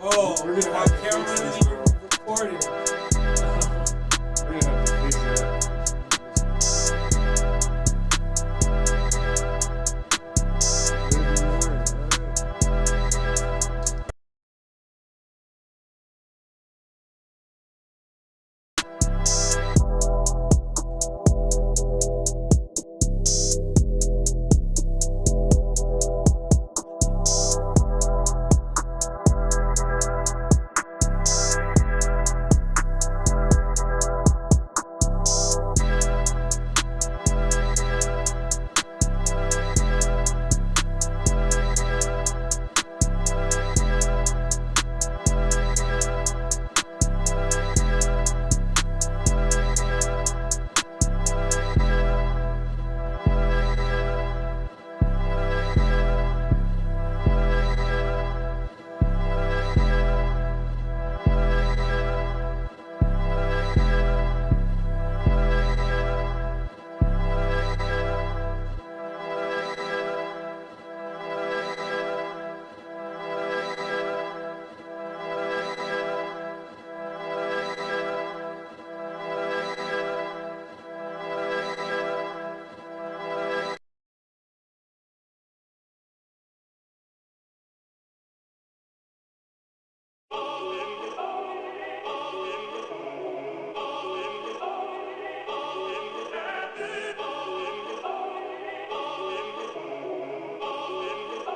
Oh, we're gonna have camera and even recording. We're gonna have to fix that.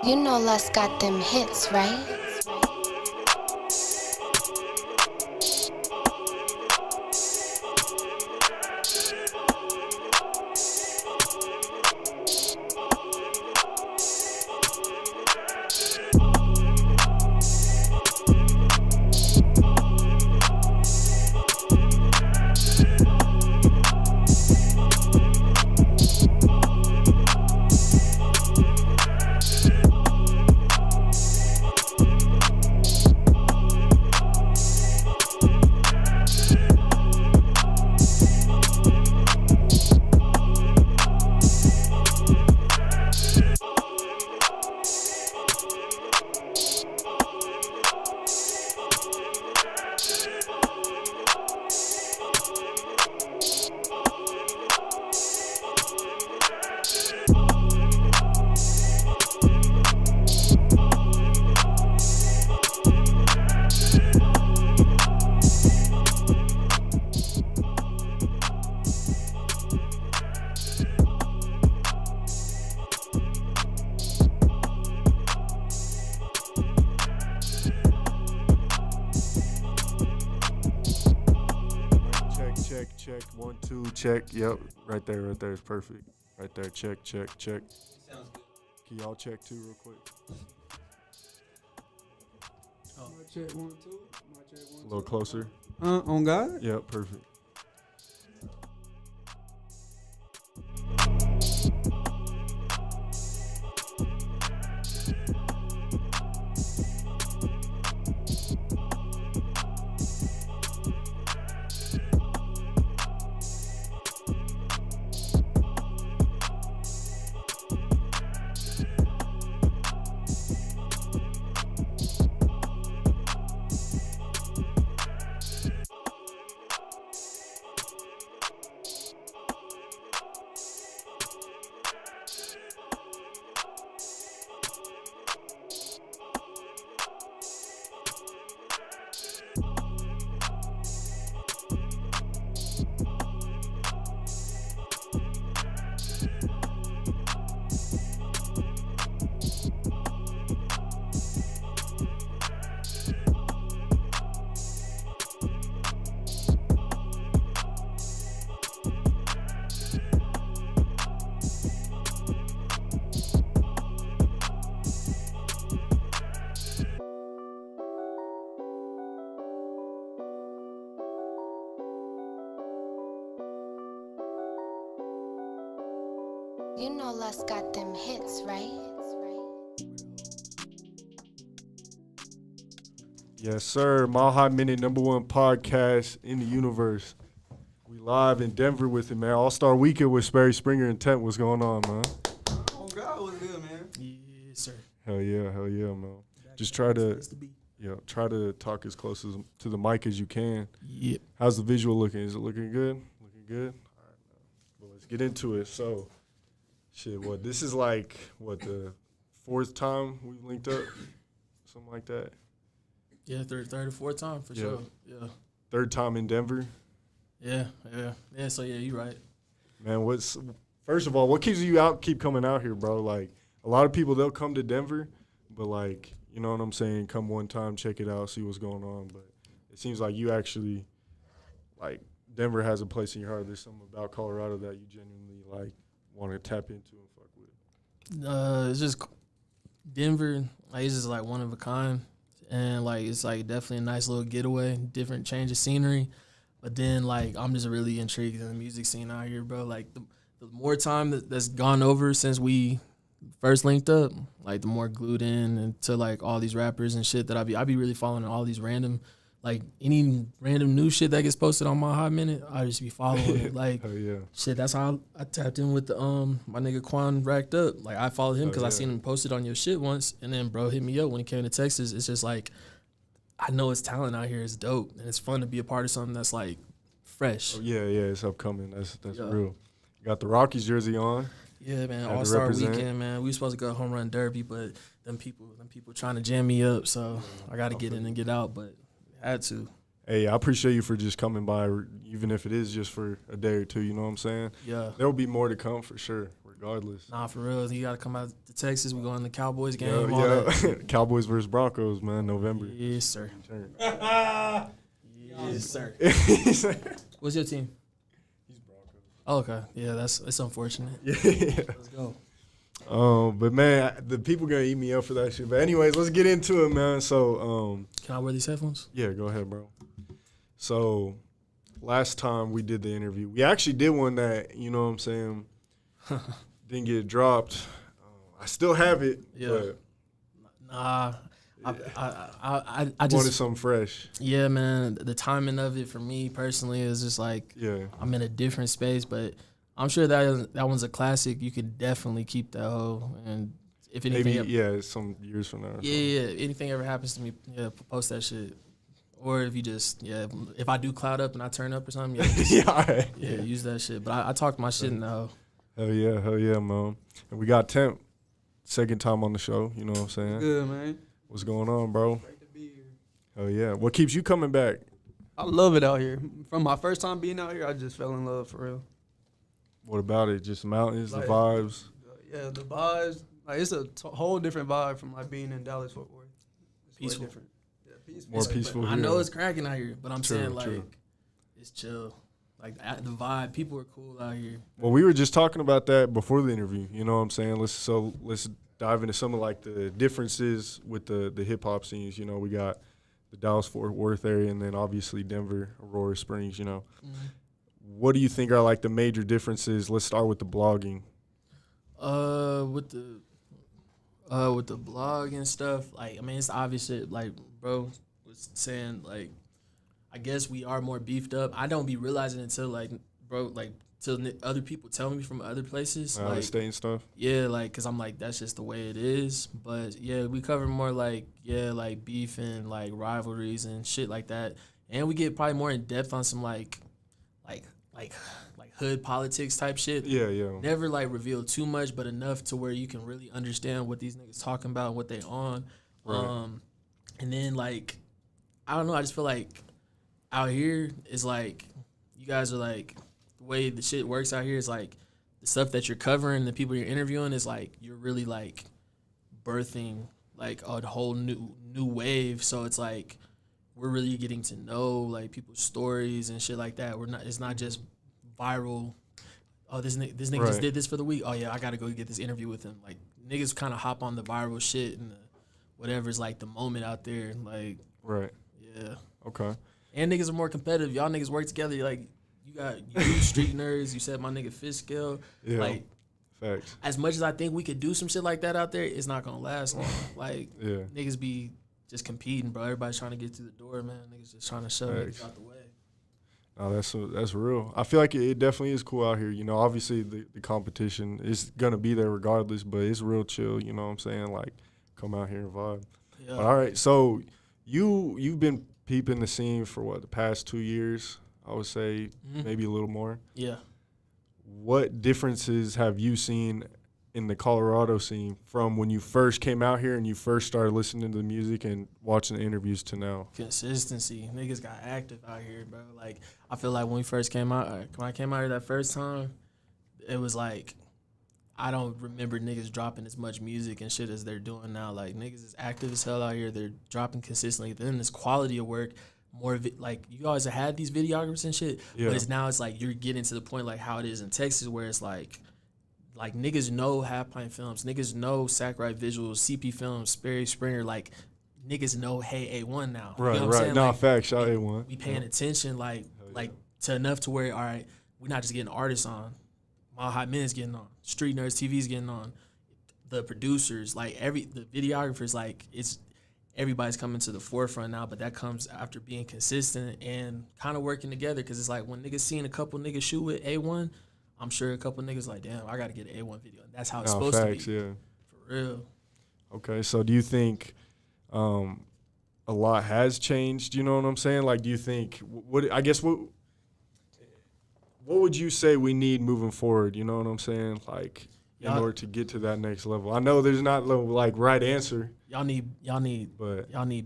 You know Les got them hits, right? Check, 1, 2, check. Yep, right there is perfect. Right there, check. Sounds good. Can y'all check too real quick? Oh. My check 1, 2. My check 1, 2. A little closer. On God? Yep, perfect. You know Les got them hits, right? Yes, sir. Mile High Minute, #1 podcast in the universe. We live in Denver with it, man. All-Star Weekend with Sperry, Springer, and TEMP. What's going on, man? Oh God, what's good, man? Yes, sir. Hell yeah, man. Just try to, Yeah, try to talk as close to the mic as you can. Yep. How's the visual looking? Is it looking good? Looking good? All right, well, let's get into it. So, this is like, the fourth time we've linked up? Something like that? Yeah, third or fourth time for sure. Yeah. Third time in Denver? Yeah. So yeah, you're right. Man, first of all, what keeps you keep coming out here, bro? Like, a lot of people, they'll come to Denver, but like, you know what I'm saying, come one time, check it out, see what's going on. But it seems like you actually, like, Denver has a place in your heart. There's something about Colorado that you genuinely, like, want to tap into and fuck with. It's just Denver, like, it's just like one of a kind. And like, it's like definitely a nice little getaway, different change of scenery. But then, like, I'm just really intrigued in the music scene out here, bro. Like, the more time that's gone over since we first linked up, like, the more glued in into, like, all these rappers and shit that I be really following all these random, like, any random new shit that gets posted on my Hot Minute, I just be following it. Like, yeah. Shit, that's how I tapped in with the my nigga Quan Racked Up. Like, I followed him because I seen him posted on your shit once, and then bro hit me up when he came to Texas. It's just like, I know his talent out here is dope, and it's fun to be a part of something that's like fresh. Oh, yeah, it's upcoming. That's real. You got the Rockies jersey on. Yeah, man, Had to All-Star represent. weekend, man. We were supposed to go home run derby, but them people trying to jam me up, so I got to get in and get out, but had to. Hey, I appreciate you for just coming by, even if it is just for a day or two, you know what I'm saying? Yeah. There will be more to come for sure, regardless. Nah, for real. You got to come out to Texas. We going to the Cowboys game. Yeah, all that. Cowboys versus Broncos, man, November. Yes, sir. Yes, sir. What's your team? He's Broncos. Oh, okay. Yeah, it's unfortunate. Yeah. Let's go. But man, the people gonna eat me up for that shit. But anyways, let's get into it, man. So, Can I wear these headphones? yeah, go ahead, bro. So, last time we did the interview, we actually did one that, you know what I'm saying, didn't get dropped. I still have it. Yeah. But Nah. I wanted just something fresh. Yeah, man. The timing of it for me personally is just like Yeah. I'm in a different space, but I'm sure that one's a classic. You can definitely keep that hoe, and if anything, Maybe, some years from now. Or something. yeah, anything ever happens to me, yeah, post that shit. Or if you just, if I do Clout up and I turn up or something, Yeah, all right. use that shit. But I talked my shit now. Hell yeah, man. And we got TEMP, second time on the show, you know what I'm saying? Good, man. What's going on, bro? Great to be here. Hell yeah. What keeps you coming back? I love it out here. From my first time being out here, I just fell in love for real. What about it? Just the mountains, Like, the vibes? Yeah, the vibes. Like, it's a whole different vibe from like being in Dallas, Fort Worth. It's way Peaceful. different. Yeah, peaceful. More peaceful. I here. know it's cracking out here, but I'm True, saying like true. it's chill. Like the vibe, people are cool out here. Well, we were just talking about that before the interview. You know what I'm saying? Let's dive into some of like the differences with the hip hop scenes. You know, we got the Dallas Fort Worth area, and then obviously Denver, Aurora Springs. You know, what do you think are like the major differences? Let's start with the blogging. With the blog and stuff, like, I mean, it's obvious shit. Like, bro was saying, like, I guess we are more beefed up. I don't be realizing until, like, bro, like, till other people tell me from other places. Out of Like, state and stuff. yeah, like, because I'm like, that's just the way it is. But, yeah, we cover more, like, like, beef and, like, rivalries and shit like that. And we get probably more in depth on some, like hood politics type shit. Yeah. Never, like, reveal too much, but enough to where you can really understand what these niggas talking about and what they on. Right. And then, like, I don't know, I just feel like out here is, like, you guys are, like, the way the shit works out here is, like, the stuff that you're covering, the people you're interviewing is, like, you're really, like, birthing, like, a whole new wave. So it's, like, we're really getting to know, like, people's stories and shit like that. It's not just viral. Oh, this nigga Right. just did this for the week. Oh yeah, I gotta go get this interview with him. Like, niggas kind of hop on the viral shit and whatever's like the moment out there. Like, Right. yeah. Okay. And niggas are more competitive. Y'all niggas work together. Like, you street nerds. You said my nigga Fish Scale. Yeah. Like, Facts. as much as I think we could do some shit like that out there, it's not gonna last long. Like, Yeah. niggas be just competing, bro. Everybody's trying to get through the door, man. Niggas just trying to shove Facts. niggas out the way. No, that's real. I feel like it definitely is cool out here. You know, obviously the competition is gonna be there regardless, but it's real chill. You know what I'm saying? Like, come out here and vibe. Yeah. But all right, so You've been peeping the scene for what, the past 2 years? I would say maybe a little more. Yeah. What differences have you seen in the Colorado scene from when you first came out here and you first started listening to the music and watching the interviews to now? Consistency. Niggas got active out here, bro. Like, I feel like when we first came out, when I came out here that first time, it was like, I don't remember niggas dropping as much music and shit as they're doing now. Like, niggas is active as hell out here. They're dropping consistently. Then this quality of work, more of it, like, you always had these videographers and shit, but it's like you're getting to the point like how it is in Texas where it's like niggas know Half Pint Films, niggas know Sackright Visuals, CP Films, Sperry, Springer, like, niggas know Hey A1 now. Right, you know what I'm saying? Nah, like, facts, shout A1. We paying attention, like to enough to where, all right, we're not just getting artists on. Mile High Men's getting on. Street Nerds TV's getting on. The producers, like, the videographers, like, everybody's coming to the forefront now, but that comes after being consistent and kind of working together, because it's like when niggas seeing a couple niggas shoot with A1, I'm sure a couple niggas like, damn, I got to get an A1 video. And that's how it's supposed to be. Yeah. For real. Okay, so do you think a lot has changed? You know what I'm saying? Like, do you think what would you say we need moving forward? You know what I'm saying? Like, in order to get to that next level. I know there's not like right answer. Y'all need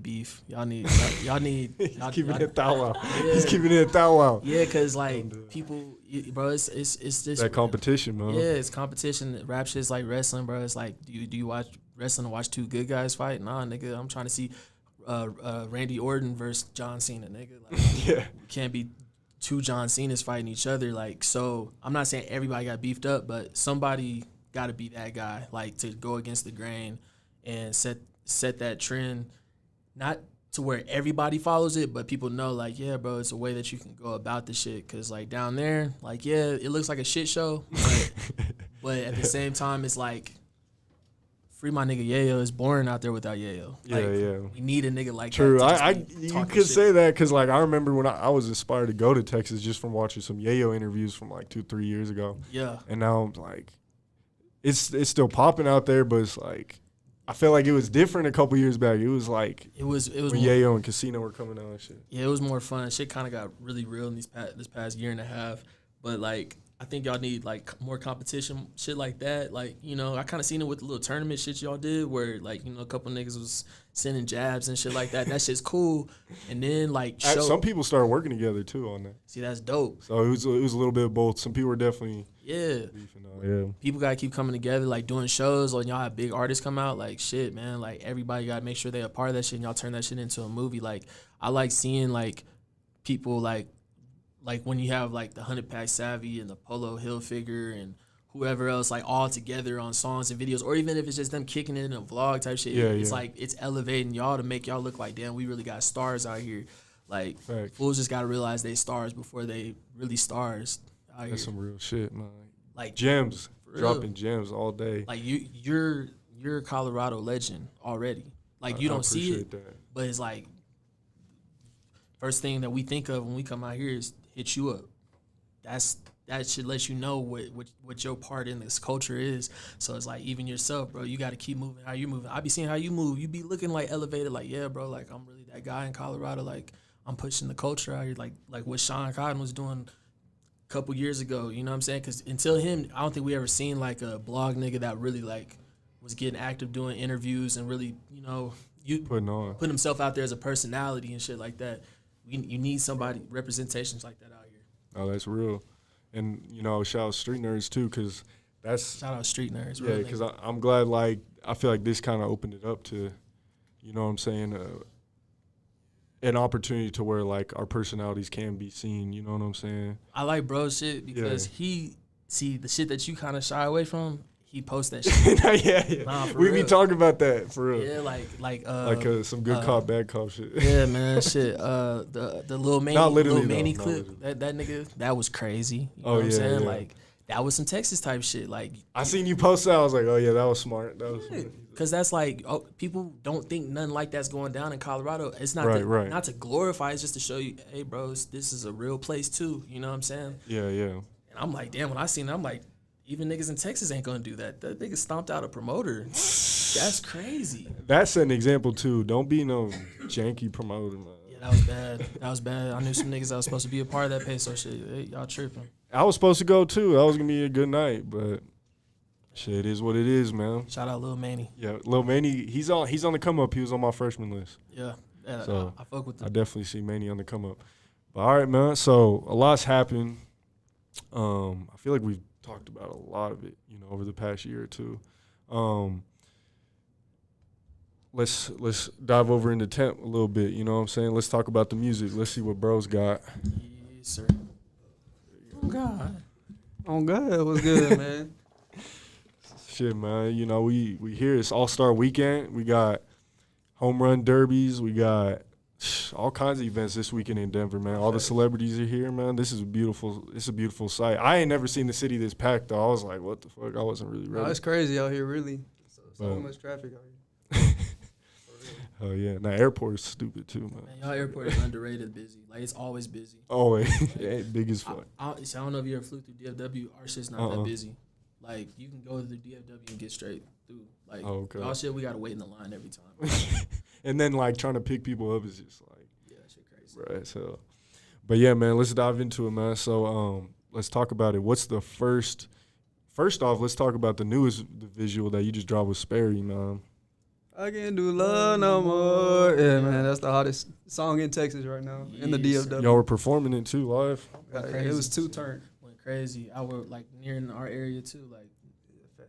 beef. Y'all need He's keeping it thou wow. He's keeping it thou wow. Yeah, cause like people, bro, it's just that competition, man. Yeah, it's competition. Rap shit's like wrestling, bro. It's like, do you watch wrestling and watch two good guys fight? Nah, nigga, I'm trying to see Randy Orton versus John Cena, nigga. Like, yeah, can't be two John Cenas fighting each other. Like, so I'm not saying everybody got beefed up, but somebody got to be that guy, like, to go against the grain and set that trend, not to where everybody follows it, but people know, like, yeah, bro, it's a way that you can go about the shit. Because, like, down there, like, yeah, it looks like a shit show, but at the same time, it's like, free my nigga Yayo. It's boring out there without Yayo. Like, yeah. We need a nigga like True. that. True. You could say that because, like, I remember when I was inspired to go to Texas just from watching some Yayo interviews from, like, 2-3 years ago. Yeah. And now I'm like, it's still popping out there, but it's like, I feel like it was different a couple years back. It was like it was when more, Yayo and Casino were coming out and shit. Yeah, it was more fun. Shit kind of got really real in this past year and a half. But, like, I think y'all need, like, more competition, shit like that. Like, you know, I kind of seen it with the little tournament shit y'all did where, like, you know, a couple niggas was sending jabs and shit like that. That shit's cool. And then, like, Some people started working together, too, on that. See, that's dope. So it was a little bit of both. Some people were definitely beefing on. Yeah. People got to keep coming together, like, doing shows. Like, y'all have big artists come out. Like, shit, man. Like, everybody got to make sure they're a part of that shit and y'all turn that shit into a movie. Like, I like seeing, like, people, like when you have, like, the 100 Pack Savvy and the Polo Hill Figure and whoever else, like, all together on songs and videos, or even if it's just them kicking it in a vlog type shit. It's like, it's elevating y'all to make y'all look like, damn, we really got stars out here. Like, fools just got to realize they stars before they really stars out here. That's some real shit, man. Like, gems, dropping gems all day. Like, you're a Colorado legend already. Like, you don't see it, but it's like, first thing that we think of when we come out here is hit you up. That should let you know what your part in this culture is. So it's like, even yourself, bro, you got to keep moving how you moving. I be seeing how you move. You be looking, like, elevated, like, yeah, bro, like, I'm really that guy in Colorado. Like, I'm pushing the culture out here, like what Sean Cotton was doing a couple years ago. You know what I'm saying? Because until him, I don't think we ever seen, like, a blog nigga that really, like, was getting active doing interviews and really, you know, putting himself out there as a personality and shit like that. You need somebody, representations like that out here. Oh, that's real. And, you know, shout out Street Nerds, too, because that's... Shout out Street Nerds. Yeah, because I'm glad, like, I feel like this kind of opened it up to, you know what I'm saying, an opportunity to where, like, our personalities can be seen, you know what I'm saying? I like bro shit because the shit that you kind of shy away from, he posts that shit. Yeah. Nah, we be talking about that, for real. Yeah, like some good cop, bad cop shit. Yeah, man, shit. The Lil Manny clip, that nigga, that was crazy. You know what I'm saying? Yeah. Like, that was some Texas type shit. Like, I seen you post that, I was like, oh yeah, that was smart. Because that's like, people don't think nothing like that's going down in Colorado. It's not not to glorify, it's just to show you, hey, bros, this is a real place too. You know what I'm saying? Yeah. And I'm like, damn, when I seen it, I'm like, even niggas in Texas ain't gonna do that. That nigga stomped out a promoter. That's crazy. That's an example too. Don't be no janky promoter, man. Yeah, that was bad. That was bad. I knew some niggas that was supposed to be a part of that peso shit. Hey, y'all tripping. I was supposed to go too. That was gonna be a good night, but shit, it is what it is, man. Shout out Lil Manny. Yeah, Lil Manny, he's on the come up. He was on my freshman list. Yeah, So I fuck with I them. definitely see Manny on the come up. But all right, man. So a lot's happened. I feel like we've talked about a lot of it, over the past year or two. Let's dive over into TEMP a little bit. You know what I'm saying? Let's talk about the music. Let's see what bros got. Yes, sir. Oh God. Oh God, what's good, man? Shit, man. We here. It's All-Star Weekend. We got home run derbies. We got all kinds of events this weekend in Denver, man. All the celebrities are here, man. It's a beautiful sight. I ain't never seen the city this packed, though. I was like, what the fuck? I wasn't really ready. No, it's crazy out here, really. So much traffic out here. Oh, yeah. Now, airport is stupid, too, man. Man, y'all airport is underrated busy. Like, it's always busy. Always. Big as fuck. I don't know if you ever flew through DFW. Our shit's not that busy. Like, you can go to the DFW and get straight through. Like, y'all shit, we got to wait in the line every time. And then, like, trying to pick people up is just, like. Yeah, that shit crazy. Right, so. But, yeah, man, let's dive into it, man. So, let's talk about it. What's the first off, let's talk about the newest visual that you just dropped with Sperry, man. I can't do love no more. Yeah, man, that's the hottest song in Texas right now, in the DFW. Y'all were performing it, too, live? It was two turn. Went crazy. I was, like, near in our area, too. Like,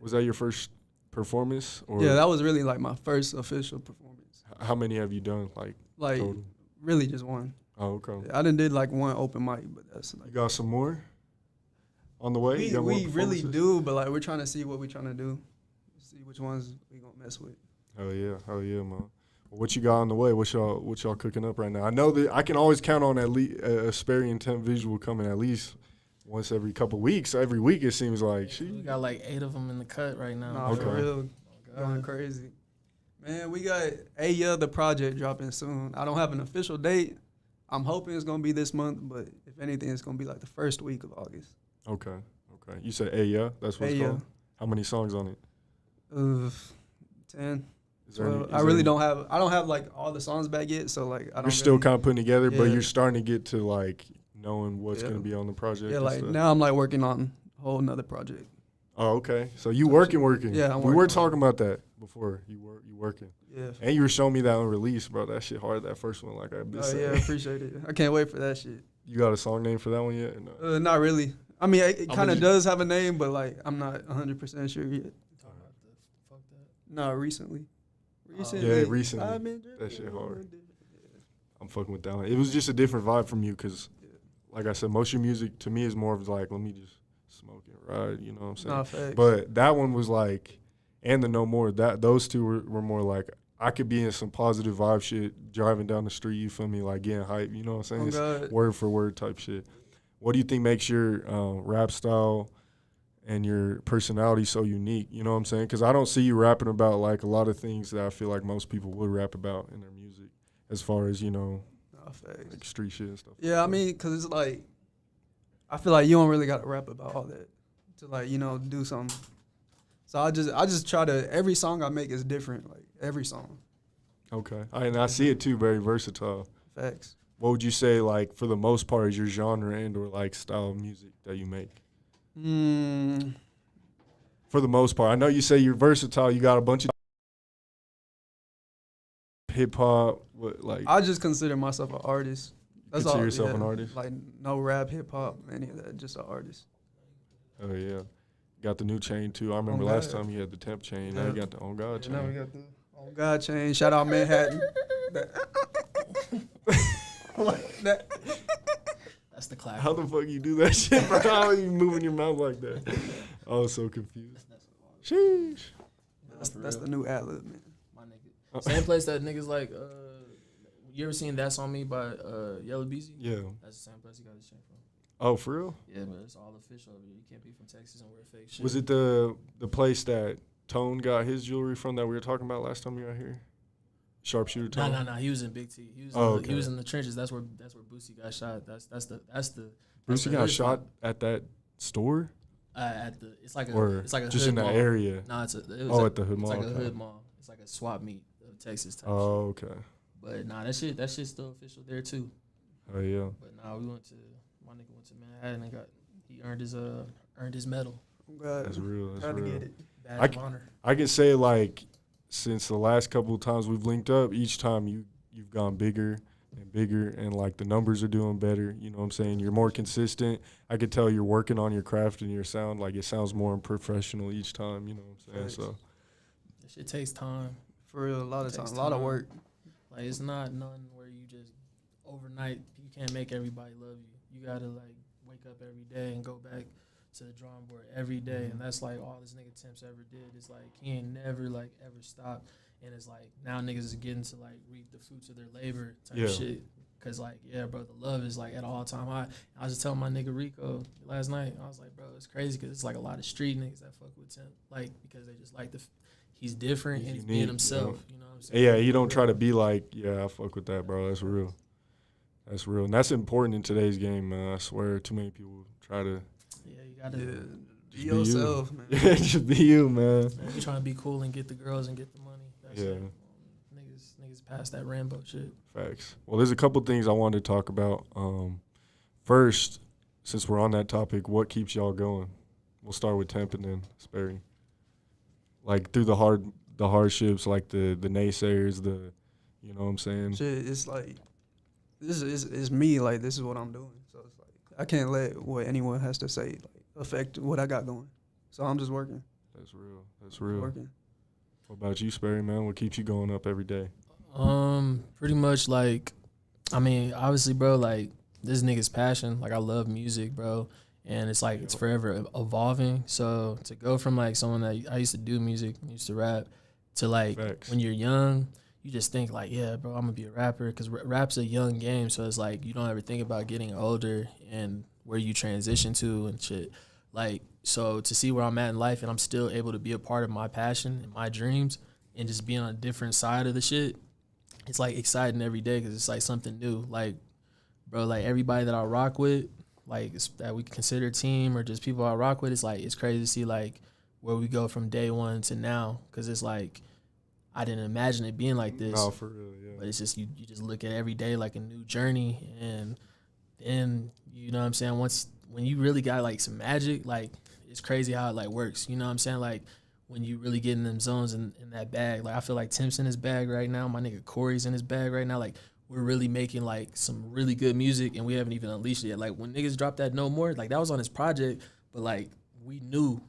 Was that your first performance? Or Yeah, that was really, like, my first official performance. How many have you done, like total? Really just one. Oh, okay. I did, like, one open mic, but that's, like. You got some more on the way? We really do, but, like, we're trying to see what we're trying to do. See which ones we gonna mess with. Hell yeah, man. Well, what you got on the way? What y'all cooking up right now? I know that I can always count on at least a Sperry and TEMP visual coming at least once every couple weeks. Every week it seems like. we got like 8 of them in the cut right now. Nah, for real, going crazy. Man, we got the project dropping soon. I don't have an official date. I'm hoping it's gonna be this month, but if anything, it's gonna be like the first week of August. Okay. You said that's what it's called? How many songs on it? 10. I don't have like all the songs back yet, so like I don't. You're still kind of putting together, but Yeah. you're starting to get to like knowing what's gonna be on the project. Yeah, and like stuff. now I'm like working on a whole nother project. Oh, okay. So you working? Yeah, I'm We were working. talking about that before. You working? Yeah. And you were showing me that on release, bro. That shit hard. That first one, like I've been Oh saying. yeah, appreciate it. I can't wait for that shit. You got a song name for that one yet? Or no? Not really. I mean, it How kind of many- does have a name, but like I'm not 100% sure yet. Fuck that. No, recently. Yeah, recently. I've been That shit hard. I'm fucking with that one. It was just a different vibe from you because, like I said, most of your music to me is more of like, let me just smoke and ride, you know what I'm saying? Nah, facts. But that one was like, and the No More, those two were more like, I could be in some positive vibe shit, driving down the street, you feel me, like getting hype, you know what I'm saying? Oh, It's God. word for word type shit. What do you think makes your rap style and your personality so unique, you know what I'm saying? Because I don't see you rapping about like a lot of things that I feel like most people would rap about in their music as far as, Nah, facts. like street shit and stuff. Yeah, I mean, because it's like, I feel like you don't really got to rap about all that to like, do something. So I just try to, every song I make is different, like every song. Okay. And I see it too, very versatile. Facts. What would you say, like, for the most part, is your genre and or like style of music that you make? For the most part. I know you say you're versatile. You got a bunch of hip hop, like. I just consider myself an artist. That's Consider all. yourself an artist? Like no rap, hip hop, any of that. Just an artist. Oh yeah. Got the new chain too. I remember On last God. time you had the TEMP chain. Now Yeah. you got the On God chain. Now we got the On God chain. Shout out Manhattan. That- That's the clap. How the fuck you do that shit, bro? How are you moving your mouth like that? I was so confused. Sheesh. that's the new ad-lib, man. My nigga. Same place that niggas like, you ever seen That's On Me by Yellow Beezy? Yeah. That's the same place he got his chain from. Oh, for real? Yeah, but it's all official over here. You can't be from Texas and wear fake shit. Was it the place that Tone got his jewelry from that we were talking about last time you were out here? Sharpshooter Tone? No. He was in Big T. He was, Okay. he was in the trenches. That's where Boosie got shot. That's the Brucey got hood shot spot. at that store? It's like Or a just hood in that mall. area? No, it was Oh, at the hood It's mall, like a okay. hood mall. It's like a swap meet of Texas type Oh, okay. But nah, that shit's still official there too. Oh yeah. But nah, my nigga went to Manhattan and he earned his medal. I'm glad. That's real. That's Glad to real. get it. Badge of honor. I can say, like, since the last couple of times we've linked up, each time you've gone bigger and bigger, and like the numbers are doing better. You know what I'm saying? You're more consistent. I could tell you're working on your craft and your sound. Like, it sounds more professional each time. You know what I'm saying? So That shit takes time. For real, a lot of time, Takes a lot of time. work. Like, it's not nothing where you just overnight. You can't make everybody love you. You gotta like wake up every day and go back to the drawing board every day, and that's like all this nigga Temps ever did. It's like he ain't never like ever stopped, and it's like now niggas is getting to like reap the fruits of their labor type shit. Cause like bro, the love is like at all time high. I was just telling my nigga Rico last night. I was like, bro, it's crazy because it's like a lot of street niggas that fuck with Temp, like because they just like he's different and he's being unique, himself. You know what I'm saying? yeah, he don't try to be like, I fuck with that, bro. That's real. That's real, and that's important in today's game, man. I swear, too many people try to. Yeah, you gotta Be yourself, man. Yeah, just be you, man. You trying to be cool and get the girls and get the money. That's Yeah. it. Niggas past that Rambo shit. Facts. Well, there's a couple things I wanted to talk about. First, since we're on that topic, what keeps y'all going? We'll start with Temp and then Sperry. Like through the hardships, like the naysayers, you know what I'm saying? Shit, it's like this is me. Like this is what I'm doing. So it's like I can't let what anyone has to say like affect what I got going. So I'm just working. That's real. That's real. Working. What about you, Sperry, man? What keeps you going up every day? Pretty much like, I mean, obviously, bro, like this nigga's passion. Like I love music, bro, and it's like it's forever evolving. So to go from like someone that I used to do music, used to rap, to like Facts. when you're young, you just think like, yeah, bro, I'm gonna be a rapper because rap's a young game. So it's like you don't ever think about getting older and where you transition to and shit. Like, so to see where I'm at in life and I'm still able to be a part of my passion and my dreams and just being on a different side of the shit, it's like exciting every day because it's like something new. Like, bro, like everybody that I rock with, like that we consider team or just people I rock with, it's like it's crazy to see like where we go from day one to now because it's like I didn't imagine it being like this. No, for real, yeah. But it's just you just look at every day like a new journey, and then you know what I'm saying, when you really got like some magic, like it's crazy how it like works. You know what I'm saying? Like when you really get in them zones in that bag, like I feel like Tim's in his bag right now. My nigga Corey's in his bag right now. Like we're really making like some really good music and we haven't even unleashed it yet. Like when niggas dropped that No More, like that was on his project, but like we knew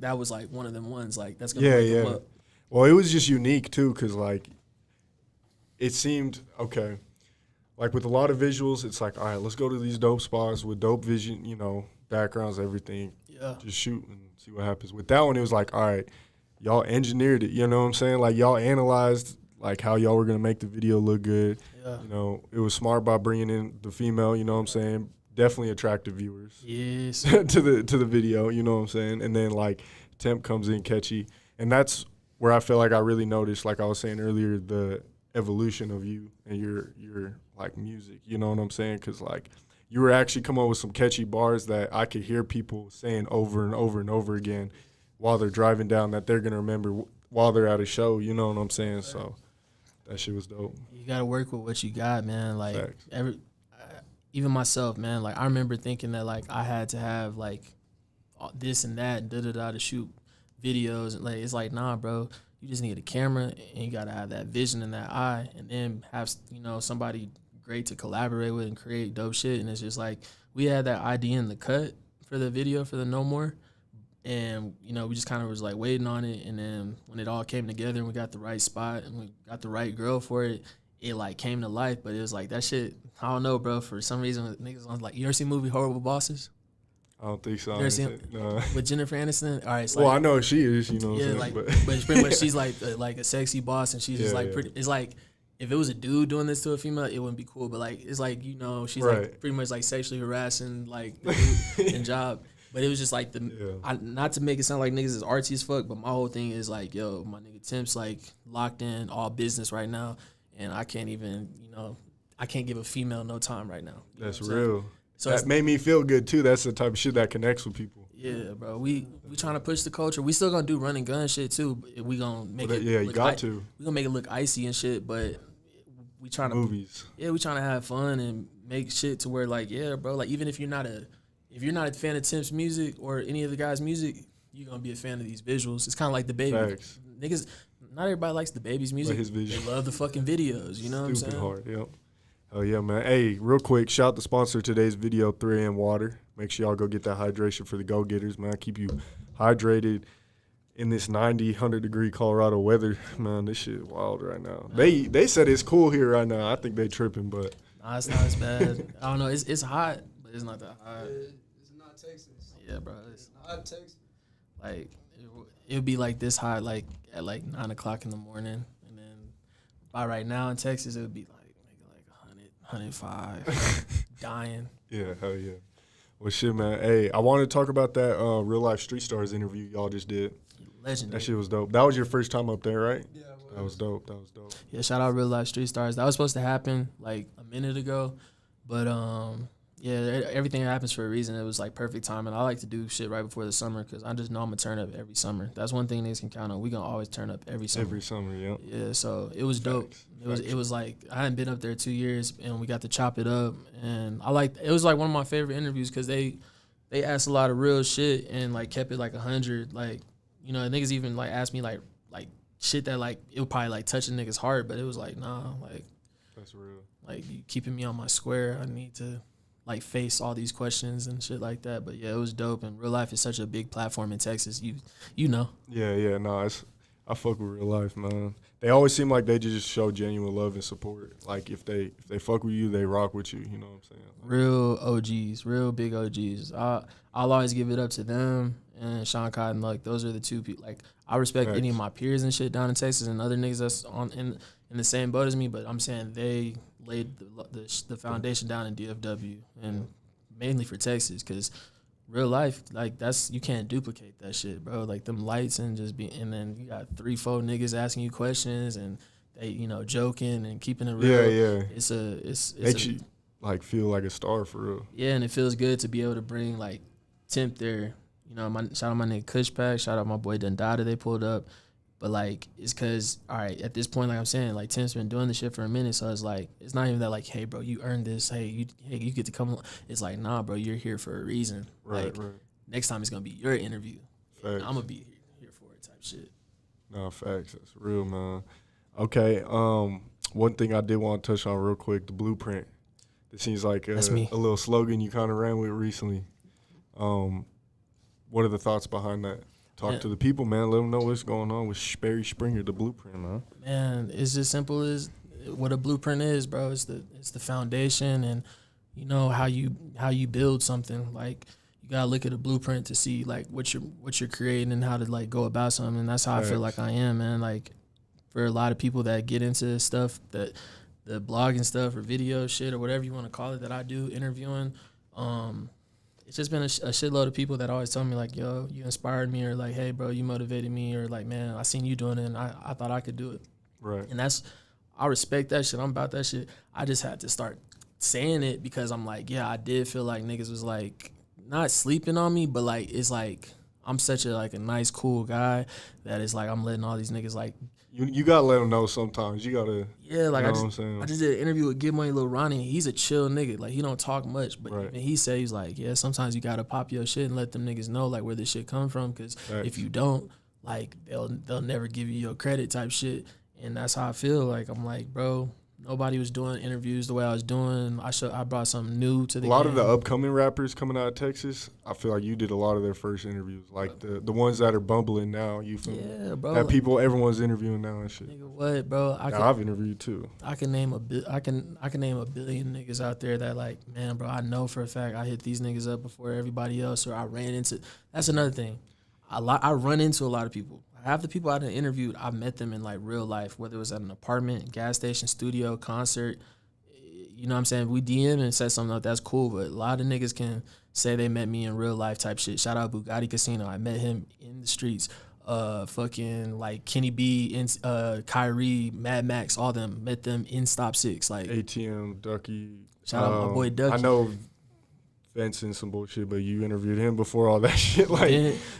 that was like one of them ones. Like that's gonna wake him up. Well, it was just unique too, cause like it seemed okay. Like with a lot of visuals, it's like, all right, let's go to these dope spots with dope vision, you know, backgrounds, everything. Yeah. Just shoot and see what happens. With that one, it was like, all right, y'all engineered it. You know what I'm saying? Like y'all analyzed like how y'all were gonna make the video look good. Yeah. You know, it was smart by bringing in the female. You know what I'm saying? Definitely attractive viewers. Yes. to the video. You know what I'm saying? And then like Temp comes in catchy, and that's where I feel like I really noticed, like I was saying earlier, the evolution of you and your like music. You know what I'm saying? Because like you were actually coming up with some catchy bars that I could hear people saying over and over and over again while they're driving down that they're gonna remember while they're at a show. You know what I'm saying? So that shit was dope. You gotta work with what you got, man. Like Facts. even myself, man. Like I remember thinking that like I had to have like this and that and to shoot videos, and like it's like nah, bro. You just need a camera and you gotta have that vision and that eye, and then have somebody great to collaborate with and create dope shit. And it's just like we had that idea in the cut for the video for the No More, and we just kind of was like waiting on it. And then when it all came together and we got the right spot and we got the right girl for it, it like came to life. But it was like that shit. I don't know, bro. For some reason, niggas was like, you ever seen the movie Horrible Bosses? I don't think so. You ever seen No. with Jennifer Aniston? All right, it's Well, like, I know she is. You know what yeah, I'm like, saying? but it's pretty much she's like a sexy boss, and she's just like pretty. It's like if it was a dude doing this to a female, it wouldn't be cool. But like it's like she's Right. like pretty much like sexually harassing like the dude in job. But it was just like not to make it sound like niggas is artsy as fuck, but my whole thing is like, yo, my nigga Temp's like locked in all business right now, and I can't even I can't give a female no time right now. You know That's what I'm saying? real. So that made me feel good too. That's the type of shit that connects with people. yeah, bro. We trying to push the culture. We still gonna do run and gun shit too. But we gonna make it. Yeah, you look got to. We gonna make it look icy and shit. But we trying to Movies. Yeah, we trying to have fun and make shit to where like yeah, bro. Like even if you're not a fan of Temp's music or any of the guys' music, you're gonna be a fan of these visuals. It's kind of like the baby Facts. niggas. Not everybody likes the baby's music. Like his visuals. They love the fucking videos. You know what I'm Stupid saying? hard. Yep. Oh yeah, man. Hey, real quick, shout the sponsor of today's video, 3AM Water. Make sure y'all go get that hydration for the go-getters, man. Keep you hydrated in this 90, 100-degree Colorado weather. Man, this shit wild right now. They said it's cool here right now. I think they tripping, but Nah, it's not as bad. I don't know. It's hot, but it's not that hot. It's not Texas. Yeah, bro. It's Not Texas. like it would be like this hot like at like 9 o'clock in the morning, and then by right now in Texas it would be like maybe like 100, 105, dying. yeah, hell yeah. Well, shit, man. Hey, I wanted to talk about that real life Street Stars interview y'all just did. Legendary. That shit was dope. That was your first time up there, right? Yeah, That was dope. That was dope. Yeah, shout out Real Life Street Stars. That was supposed to happen like a minute ago, but yeah, everything happens for a reason. It was like perfect timing. I like to do shit right before the summer because I just know I'm gonna turn up every summer. That's one thing niggas can count on. We gonna always turn up every summer. Every summer, yeah. Yeah, so it was dope. Facts. It was like I hadn't been up there 2 years, and we got to chop it up. And it was like one of my favorite interviews because they asked a lot of real shit and like kept it like 100. Like you know, niggas even like asked me like shit that like it would probably like touch a nigga's heart, but it was like nah, like That's real. like you keeping me on my square. I need to like face all these questions and shit like that. But yeah, it was dope. And Real Life is such a big platform in Texas. You know. Yeah, no, I fuck with Real Life, man. They always seem like they just show genuine love and support. Like if they fuck with you, they rock with you. You know what I'm saying? Like, Real OGs, real big OGs. I'll always give it up to them and Sean Cotton. Like those are the two people. Like I respect Facts. any of my peers and shit down in Texas and other niggas that's in the same boat as me. But I'm saying they laid the foundation down in DFW and mainly for Texas because Real Life, like that's you can't duplicate that shit, bro. Like them lights and then you got 3-4 niggas asking you questions and they joking and keeping it real. Yeah. It's Makes you like feel like a star for real. Yeah, and it feels good to be able to bring like Temp there. Shout out my nigga Kush Pack, shout out my boy Dundada they pulled up. But like it's cause all right, at this point, like I'm saying, like Temp's been doing this shit for a minute, so it's like it's not even that like, hey bro, you earned this, hey you get to come. It's like, nah bro, you're here for a reason. Right. Next time it's gonna be your interview. Facts. I'm gonna be here for it type shit. No, facts. That's real, man. Okay, one thing I did want to touch on real quick, the blueprint. It seems like a little slogan you kind of ran with recently. What are the thoughts behind that? Talk to the people, man. Let them know what's going on with Sperry Springer, the blueprint, man. Man, it's as simple as what a blueprint is, bro. It's the foundation, and you know how you build something. Like you gotta look at a blueprint to see like what you're creating and how to like go about something. And that's how I feel like I am, man. Like for a lot of people that get into stuff, that the blogging stuff or video shit or whatever you want to call it that I do, interviewing, it's just been a shitload of people that always tell me like, yo, you inspired me, or like, hey bro, you motivated me, or like, man, I seen you doing it and I thought I could do it. Right. And I respect that shit. I'm about that shit. I just had to start saying it because I'm like, yeah, I did feel like niggas was like not sleeping on me, but like it's like I'm such a like a nice, cool guy that it's like I'm letting all these niggas like You gotta let them know sometimes. You gotta. Yeah, like you know I what I'm saying? just did an interview with Get Money Lil Ronnie. He's a chill nigga. Like he don't talk much, but Right. even he said he's like, yeah, sometimes you gotta pop your shit and let them niggas know like where this shit come from, because if you don't, like they'll never give you your credit type shit. And that's how I feel. Like I'm like, bro, nobody was doing interviews the way I was doing. I brought something new to the game. A lot of the upcoming rappers coming out of Texas, I feel like you did a lot of their first interviews. Like the ones that are bumbling now, you feel me? Yeah, bro. That everyone's interviewing now and shit. Nigga, what, bro? I've interviewed too. I can name I can name a billion niggas out there that like, man, bro, I know for a fact I hit these niggas up before everybody else, or I ran into. That's another thing. I run into a lot of people. Half the people I done interviewed, I met them in like real life, whether it was at an apartment, gas station, studio, concert. You know what I'm saying? We DM and said something like that's cool, but a lot of niggas can say they met me in real life type shit. Shout out Bugatti Casino. I met him in the streets. Fucking like Kenny B, Kyrie, Mad Max, all them. Met them in Stop 6. Like ATM, Ducky. Shout out my boy Ducky. I know fence and some bullshit, but you interviewed him before all that shit. Like,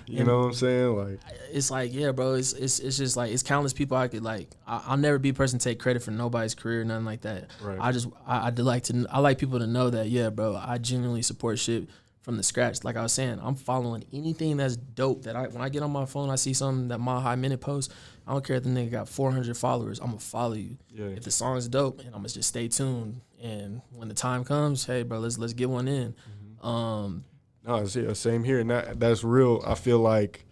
you know what I'm saying? Like, it's like, yeah, bro. It's just like it's countless people I could like. I'll never be a person to take credit for nobody's career, nothing like that. Right. I like people to know that, yeah, bro. I genuinely support shit from the scratch. Like I was saying, I'm following anything that's dope. When I get on my phone, I see something that Mile High Minute posts. I don't care if the nigga got 400 followers. I'm gonna follow you. Yeah. If the song's dope, and I'm gonna just stay tuned. And when the time comes, hey, bro, let's get one in. No, same here, and that's real. I feel like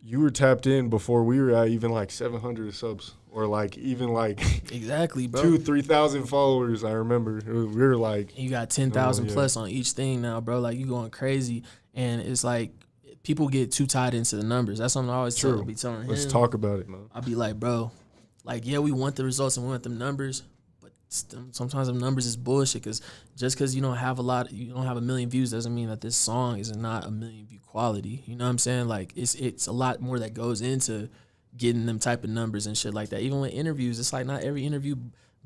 you were tapped in before we were at even like 700 subs, or like even like exactly, bro. 2,000-3,000 followers. I remember we were like, you got 10,000 plus on each thing now, bro. Like you going crazy, and it's like people get too tied into the numbers. That's something I always be telling him. Let's talk about it, man. I'll be like, bro, like yeah, we want the results and we want them numbers. Sometimes them numbers is bullshit, because just because you don't have a million views doesn't mean that this song is not a million view quality. You know what I'm saying? Like it's a lot more that goes into getting them type of numbers and shit like that. Even with interviews, it's like not every interview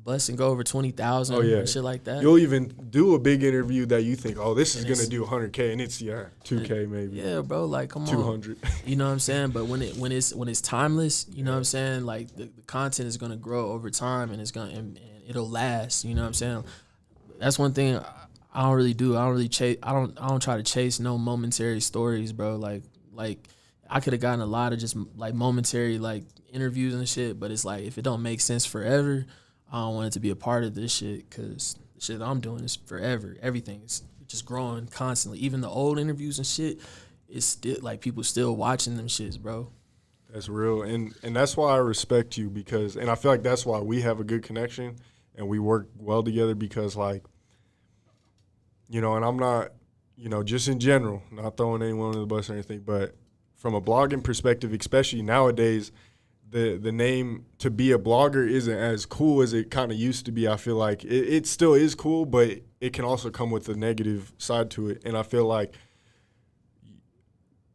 busts and go over 20,000 and shit like that. You'll even do a big interview that you think, oh, this is gonna do 100K, and it's 2K maybe. Yeah, bro, like come on, 200. You know what I'm saying? But when it's timeless, you know what I'm saying? Like the content is gonna grow over time, and and it'll last. You know what I'm saying? That's one thing I don't really do. I don't really chase. I don't try to chase no momentary stories, bro. Like I could have gotten a lot of just like momentary like interviews and shit, but it's like if it don't make sense forever, I don't want it to be a part of this shit, because the shit that I'm doing is forever. Everything is just growing constantly. Even the old interviews and shit, it's still like people still watching them shits, bro. That's real, and that's why I respect you, because, and I feel like that's why we have a good connection and we work well together, because like, you know, and I'm not, you know, just in general, not throwing anyone under the bus or anything, but from a blogging perspective, especially nowadays, the name to be a blogger isn't as cool as it kind of used to be. I feel like it still is cool, but it can also come with a negative side to it. And I feel like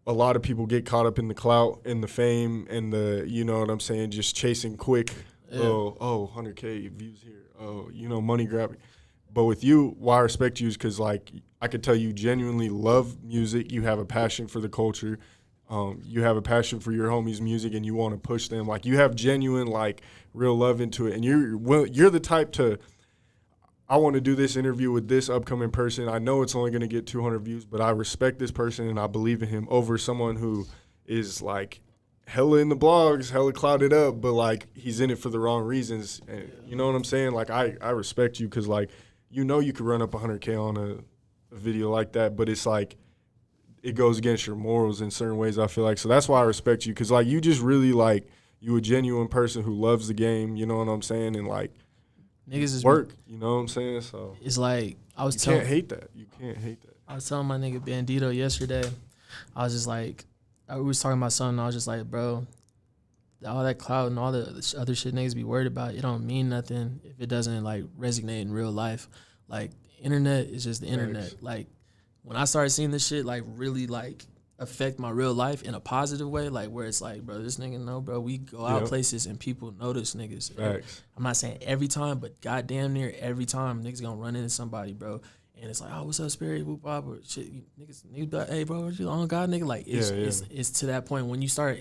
a lot of people get caught up in the clout and the fame and the, you know what I'm saying, just chasing quick. Yeah. Oh, 100K views here. Oh, you know, money grabbing. But with you, why I respect you is because, like, I could tell you genuinely love music. You have a passion for the culture. You have a passion for your homies' music, and you want to push them. Like, you have genuine, like, real love into it. And you're the type to, I want to do this interview with this upcoming person. I know it's only going to get 200 views, but I respect this person and I believe in him over someone who is, like, hella in the blogs, hella clouded up, but, like, he's in it for the wrong reasons. And you know what I'm saying? Like, I respect you because, like, you know you could run up 100K on a video like that, but it's, like, it goes against your morals in certain ways, I feel like. So that's why I respect you, because, like, you just really, like, you a genuine person who loves the game, you know what I'm saying, and, like, niggas is work, you know what I'm saying? So it's like you can't hate that. You can't hate that. I was telling my nigga Bandito yesterday, I was just like, we was talking about something, and I was just like, bro, all that clout and all the other shit niggas be worried about, it don't mean nothing if it doesn't, like, resonate in real life. Like, internet is just the internet. Like, when I started seeing this shit, like, really, like, affect my real life in a positive way, like, where it's like, bro, this nigga know, bro, we go out places and people notice niggas. Facts. I'm not saying every time, but goddamn near every time niggas gonna run into somebody, bro. And it's like, oh, what's up, Sperry, whoop wop, or shit, niggas be like, hey, bro, what you on, God, nigga? Like, it's to that point when you start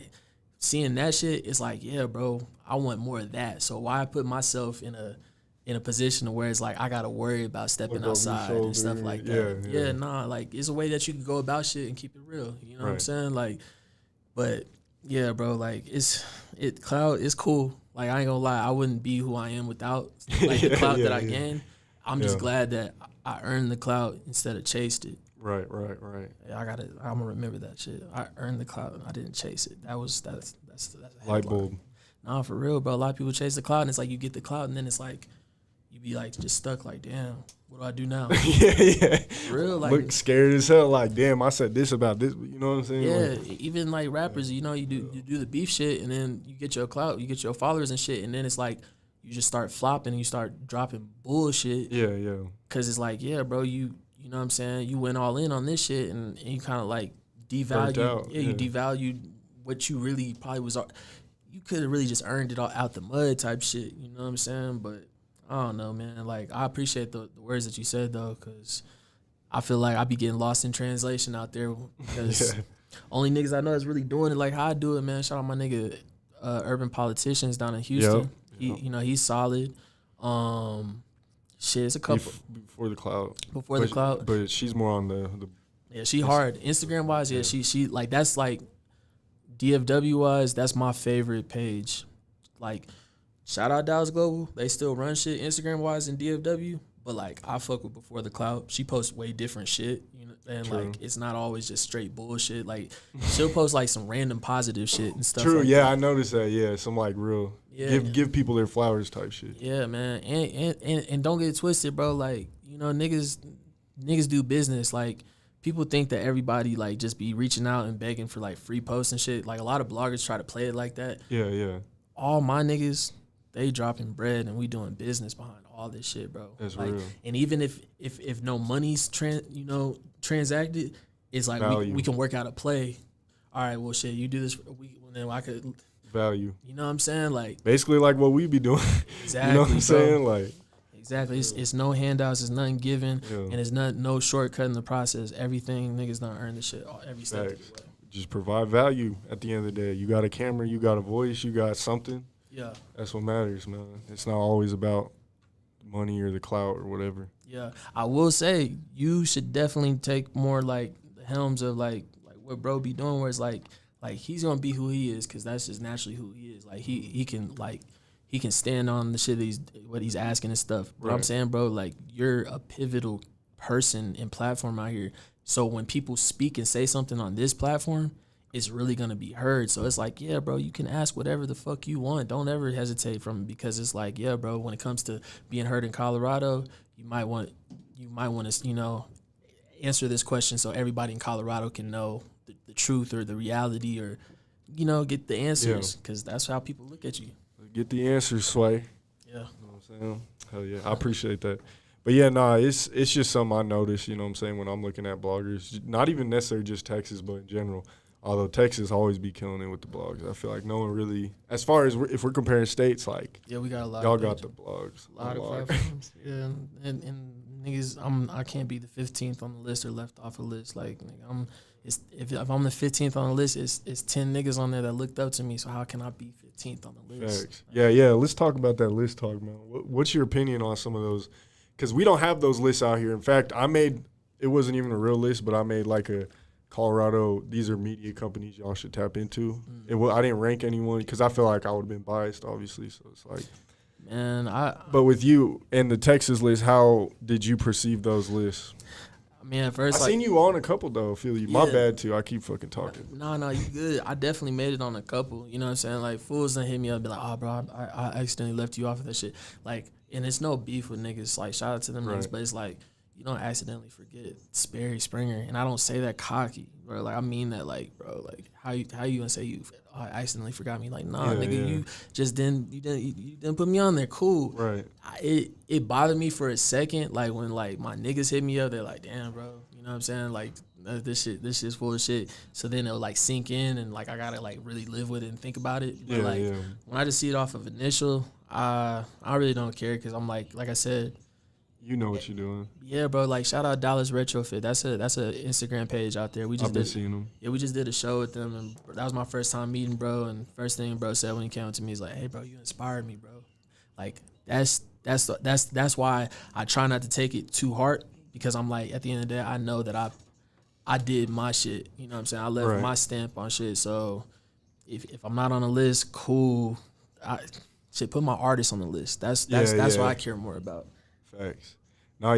seeing that shit, it's like, yeah, bro, I want more of that. So why put myself in a position where it's like I gotta worry about stepping outside and stuff like that. Yeah, nah, like, it's a way that you can go about shit and keep it real. You know what I'm saying? Like, but yeah, bro, like, Clout is cool. Like, I ain't gonna lie, I wouldn't be who I am without, like, the clout that I gained. I'm just glad that I earned the clout instead of chased it. Right. Yeah, I'm gonna remember that shit. I earned the clout, I didn't chase it. That's light bulb. Nah, for real, bro. A lot of people chase the clout, and it's like you get the clout, and then it's like you be like just stuck. Like, damn, what do I do now? yeah. For real, like, look scared as hell. Like, damn, I said this about this. You know what I'm saying? Yeah, like, even like rappers, you know, you do the beef shit, and then you get your clout, you get your followers and shit, and then it's like you just start flopping and you start dropping bullshit. Yeah. Cause it's like, yeah, bro, you know what I'm saying? You went all in on this shit, and you kind of like devalued. You devalued what you really probably was. You could have really just earned it all out the mud type shit. You know what I'm saying? But I don't know, man. Like, I appreciate the words that you said, though, because I feel like I be getting lost in translation out there because only niggas I know is really doing it like how I do it, man. Shout out my nigga Urban Politicians down in Houston. Yep. He's solid. Shit, it's a couple before the Clout. the Clout. But she's more on the Yeah, she hard. Instagram wise, yeah, she like that's like DFW wise, that's my favorite page. Like, shout out Dallas Global. They still run shit Instagram wise in DFW. But like I fuck with Before the Clout. She posts way different shit, you know, and True. like it's not always just straight bullshit. Like she'll post like some random positive shit and stuff. True, like yeah, that. I noticed that. Yeah, some like real give people their flowers type shit. Yeah, man, and don't get it twisted, bro. Like, you know, niggas do business. Like, people think that everybody like just be reaching out and begging for like free posts and shit. Like a lot of bloggers try to play it like that. Yeah. All my niggas, they dropping bread and we doing business behind all this shit, bro. That's like, real. And even if no money's transacted, it's like we can work out a play. All right, well, shit, you do this for a week, then I could value. You know what I'm saying? Like basically like what we be doing. Exactly. You know what I'm saying? Like exactly. It's no handouts. It's nothing given, and it's no shortcut in the process. Everything niggas don't earn the shit every step of the way. Just provide value at the end of the day. You got a camera, you got a voice, you got something. Yeah. That's what matters, man. It's not always about money or the clout or whatever. Yeah. I will say you should definitely take more like the helms of like what bro be doing, where it's like he's gonna be who he is because that's just naturally who he is. Like he can stand on the shit what he's asking and stuff. But I'm saying, bro, like you're a pivotal person and platform out here. So when people speak and say something on this platform, it's really gonna be heard. So it's like, yeah, bro, you can ask whatever the fuck you want. Don't ever hesitate from it because it's like, yeah, bro, when it comes to being heard in Colorado, you might want to, you know, answer this question so everybody in Colorado can know the truth or the reality or, you know, get the answers because that's how people look at you. Get the answers, Sway. Yeah. You know what I'm saying? Hell yeah. I appreciate that. But yeah, it's just something I noticed, you know what I'm saying, when I'm looking at bloggers. Not even necessarily just Texas, but in general. Although Texas always be killing it with the blogs. I feel like no one really, as far as if we're comparing states, like, yeah, we got a lot. Y'all got the blogs. A lot of platforms. Yeah, and niggas, I can't be the 15th on the list or left off a list. Like, nigga, if I'm the 15th on the list, it's 10 niggas on there that looked up to me. So how can I be 15th on the list? Facts. Yeah. Let's talk about that list talk, man. What's your opinion on some of those? Because we don't have those lists out here. In fact, it wasn't even a real list, but I made like a Colorado, these are media companies y'all should tap into. I didn't rank anyone because I feel like I would have been biased, obviously. So it's like, man, But with you and the Texas list, how did you perceive those lists? I mean, at first, I seen you on a couple though. Feel you? My bad too. I keep fucking talking. No, you good. I definitely made it on a couple. You know what I'm saying? Like fools done hit me up and be like, oh, bro, I accidentally left you off of that shit. Like, and it's no beef with niggas. Like, shout out to them niggas, but it's like, you don't accidentally forget Sperry Springer, and I don't say that cocky, bro. Like I mean that, like, bro, like how you gonna say you accidentally forgot me? Like, nah, nigga, you just you didn't put me on there. Cool, right? It bothered me for a second, like when like my niggas hit me up, they're like, damn, bro, you know what I'm saying? Like this shit's full of shit. So then it'll like sink in, and like I gotta like really live with it and think about it. But when I just see it off of initial, I really don't care because I'm like I said. You know what you're doing. Yeah, bro. Like, shout out Dallas Retrofit. That's a Instagram page out there. I've been seeing them. Yeah, we just did a show with them, and that was my first time meeting, bro. And first thing bro said when he came up to me is like, "Hey, bro, you inspired me, bro." Like, that's why I try not to take it too hard because I'm like, at the end of the day, I know that I did my shit. You know what I'm saying? I left my stamp on shit. So if I'm not on the list, cool. Put my artist on the list. That's what I care more about. Facts. No,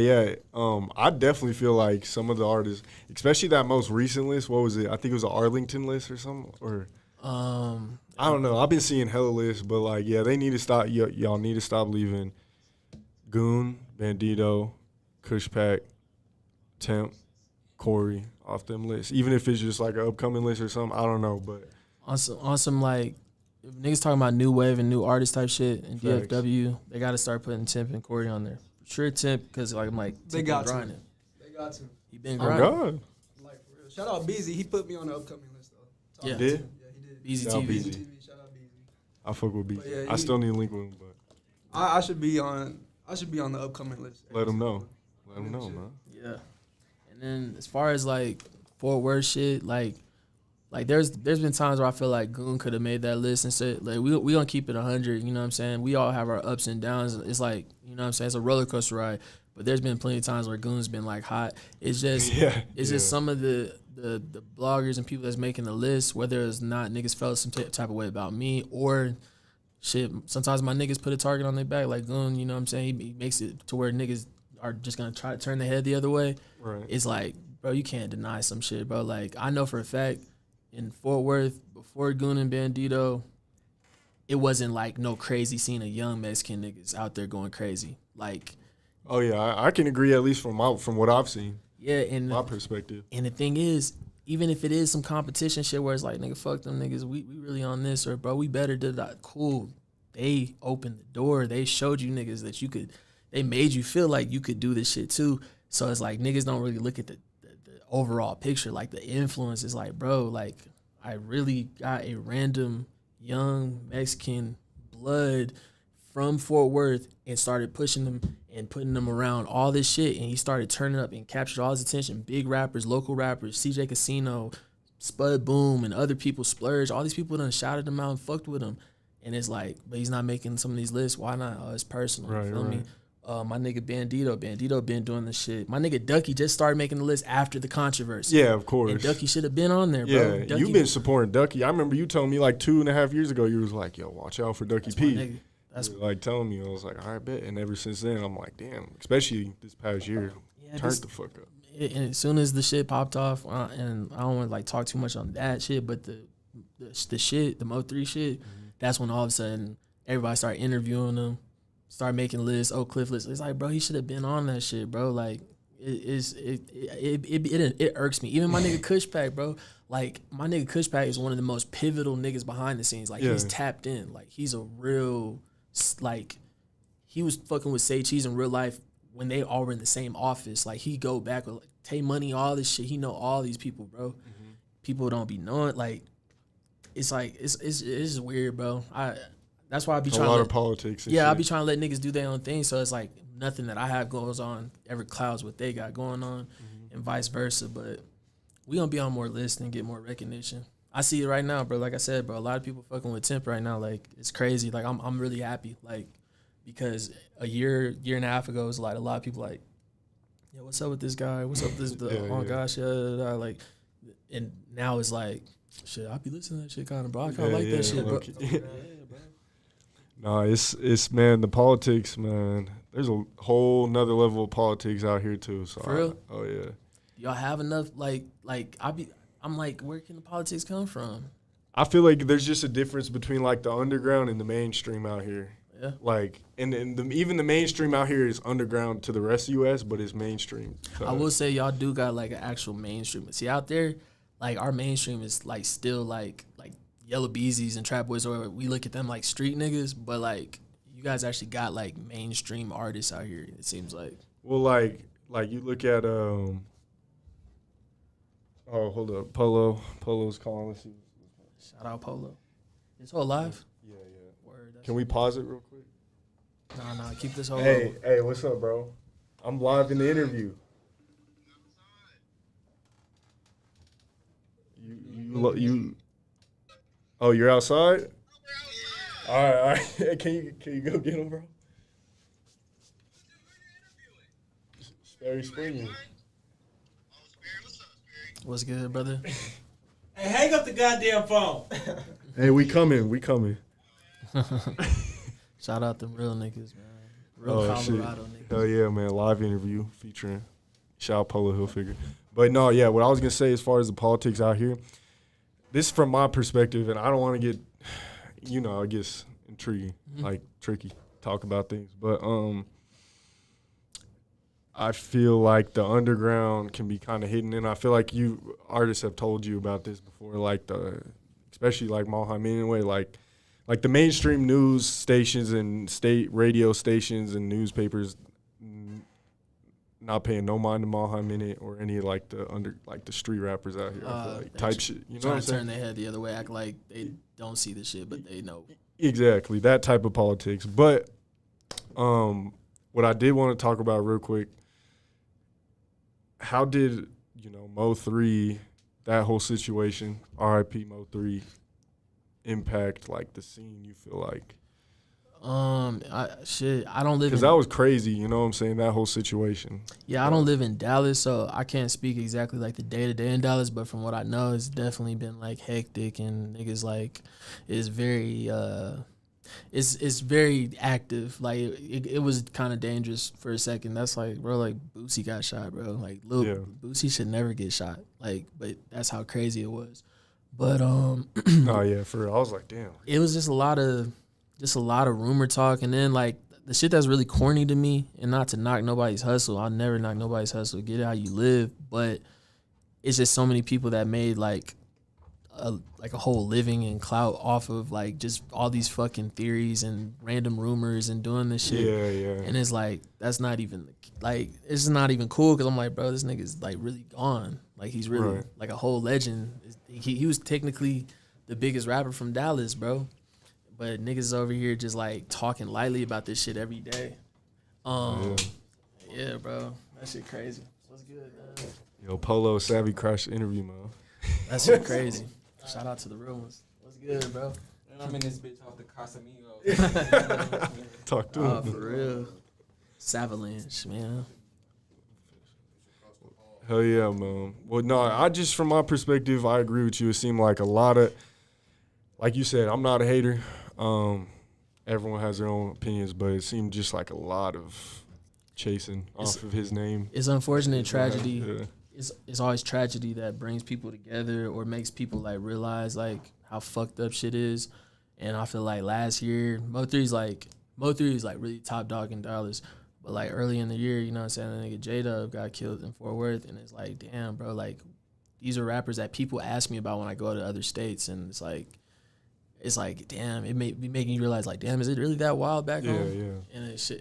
I definitely feel like some of the artists, especially that most recent list, what was it? I think it was an Arlington list or something. Or I don't know. I've been seeing hella lists, but like, they need to stop. Y'all need to stop leaving Goon, Bandito, Kushpack, TEMP, Corey off them lists. Even if it's just like an upcoming list or something, I don't know. But on some like, if niggas talking about new wave and new artist type shit in DFW, they got to start putting TEMP and Corey on there. Sure, TEMP, because like I'm like, they got grinding. They got to. He been grinding. Oh God. Like for real. Shout out Beezy. He put me on the upcoming list though. Yeah. Did? Yeah, he did. Beezy Shout out TV. Beezy. Shout out Beezy. I fuck with Beezy. Yeah, I still need to link with him, but I should be on the upcoming list. let him know. Let him know, man. Yeah. And then as far as like Fort Worth shit, like there's been times where I feel like Goon could have made that list and said like we gonna keep it 100. You know what I'm saying? We all have our ups and downs. It's like, you know what I'm saying? It's a roller coaster ride. But there's been plenty of times where Goon's been like hot. It's just just some of the bloggers and people that's making the list, whether it's not niggas felt some type of way about me or shit. Sometimes my niggas put a target on their back like Goon. You know what I'm saying? He makes it to where niggas are just gonna try to turn their head the other way. Right. It's like, bro, you can't deny some shit, bro. Like, I know for a fact in Fort Worth, before Goon and Bandito, it wasn't like no crazy scene of young Mexican niggas out there going crazy. Like, oh yeah, I can agree at least from what I've seen. yeah, and My perspective. And the thing is, even if it is some competition shit where it's like, nigga, fuck them niggas, we really on this, or bro, we better do that. Cool. They opened the door. They showed you niggas that you could. They made you feel like you could do this shit too. So it's like niggas don't really look at the overall picture. Like the influence is like, bro, like I really got a random young Mexican blood from Fort Worth and started pushing them and putting them around all this shit. And he started turning up and captured all his attention. Big rappers, local rappers, CJ Casino, Spud Boom, and other people, Splurge. All these people done shouted him out and fucked with him. And it's like, but he's not making some of these lists. Why not? Oh, it's personal. Right, You feel right. me? My nigga Bandito been doing this shit. My nigga Ducky just started making the list after the controversy. Yeah, of course. And Ducky should have been on there, bro. Yeah, Ducky, you've been supporting Ducky. I remember you telling me like 2.5 years ago, you was like, yo, watch out for Ducky that's my P. nigga. That's You were, like telling me, I was like, all right, bet. And ever since then, I'm like, damn, especially this past year, turned the fuck up. And as soon as the shit popped off, and I don't want to like talk too much on that shit, but the shit, the Mo3 shit, that's when all of a sudden everybody started interviewing him, started making lists, Oak Cliff lists. It's like, bro, he should have been on that shit, bro. Like, it irks me. Even my nigga Kushpack, bro. Like, my nigga Kushpack is one of the most pivotal niggas behind the scenes. Like, he's tapped in. Like, he's a real, like, he was fucking with Say Cheese in real life when they all were in the same office. Like, he go back with like, Tay Money, all this shit. He know all these people, bro. People don't be knowing. Like, it's like, it's just weird, bro. That's why I be trying a lot to of politics. I shit. be trying to let niggas do their own thing. So it's like nothing that I have goes on ever clouds what they got going on, and vice versa. But we gonna be on more lists and get more recognition. I see it right now, bro. Like I said, bro, a lot of people fucking with TEMP right now. Like, it's crazy. Like, I'm really happy. Like, because a year and a half ago, it was like a lot of people like, yeah, what's up with this guy? What's up with this? Gosh, like, and now it's like, shit, I be listening to that shit kind of, bro. I kind of like that shit, bro. No, it's man, the politics, man. There's a whole nother level of politics out here too. So For real? Oh yeah. Y'all have enough, I'm like, where can the politics come from? I feel like there's just a difference between like the underground and the mainstream out here. Yeah. Like, and even the mainstream out here is underground to the rest of the U.S., but it's mainstream. So, I will say y'all do got like an actual mainstream. See, out there, like, our mainstream is like still like Yellow Beezies and Trap Boys, or we look at them like street niggas, but like you guys actually got like mainstream artists out here, it seems like. well, like you look at oh, hold up, Polo's calling. Let's see. Shout out Polo. Is whole live? Yeah. Word. That's Can we pause it real quick? Nah, keep this whole Hey, what's up, bro? I'm live in the interview. You. Oh, you're outside? All right. Can you go get him, bro? Sperry Springer. What's good, brother? Hey, hang up the goddamn phone. Hey, we coming. Shout out them real niggas, man. Real Oh, shit. Colorado niggas. Hell yeah, man. Live interview featuring shout out Polo Hilfiger. But no, yeah, what I was going to say as far as the politics out here, this is from my perspective, and I don't want to get, I guess, intriguing, like tricky, talk about things. But I feel like the underground can be kind of hidden, and I feel like you artists have told you about this before, like especially like Mohammed anyway, like the mainstream news stations and state radio stations and newspapers not paying no mind to Mohammed or any like the street rappers out here. I feel like type shit. You know what I'm Trying to turn saying? their head the other way, act like they don't see the shit, but they know. Exactly, that type of politics. But what I did want to talk about real quick, how did, Mo3, that whole situation, RIP Mo3, impact, like, the scene, you feel like? I don't live in. Because that was crazy, you know what I'm saying, that whole situation. Yeah, I don't live in Dallas, so I can't speak exactly like the day to day in Dallas. But from what I know, it's definitely been like hectic and niggas like is very it's very active. Like it was kind of dangerous for a second. That's like, bro, like Boosie got shot, bro. Like Boosie should never get shot. Like, but that's how crazy it was. But Oh yeah, for real. I was like, damn. it was just a lot of rumor talk, and then like the shit that's really corny to me, and not to knock nobody's hustle. I'll never knock nobody's hustle. Get it how you live, but it's just so many people that made like a whole living and clout off of like just all these fucking theories and random rumors and doing this shit. Yeah. And it's like that's not even like it's not even cool because I'm like, bro, this nigga's like really gone. Like he's really like a whole legend. He was technically the biggest rapper from Dallas, bro. But niggas over here just like talking lightly about this shit every day. Yeah, bro. That shit crazy. What's good, man? Yo, Polo Savvy crashed the interview, man. That shit crazy. Shout out to the real ones. What's good, bro? And I'm in this bitch off the Casamigos. Talk to Oh, him. for real. Savalanche, man. Hell yeah, man. Well, no, I just, from my perspective, I agree with you. It seemed like a lot of, like you said, I'm not a hater. Everyone has their own opinions, but it seemed just like a lot of chasing off of his name. It's unfortunate tragedy. Yeah. It's always tragedy that brings people together or makes people like realize like how fucked up shit is. And I feel like last year, Mo3 is like really top dog in Dallas. But like early in the year, you know what I'm saying, the nigga J-Dub got killed in Fort Worth, and it's like, damn, bro, like these are rappers that people ask me about when I go to other states, and it's like, damn, it be making you realize like, damn, is it really that wild back home? Yeah. And it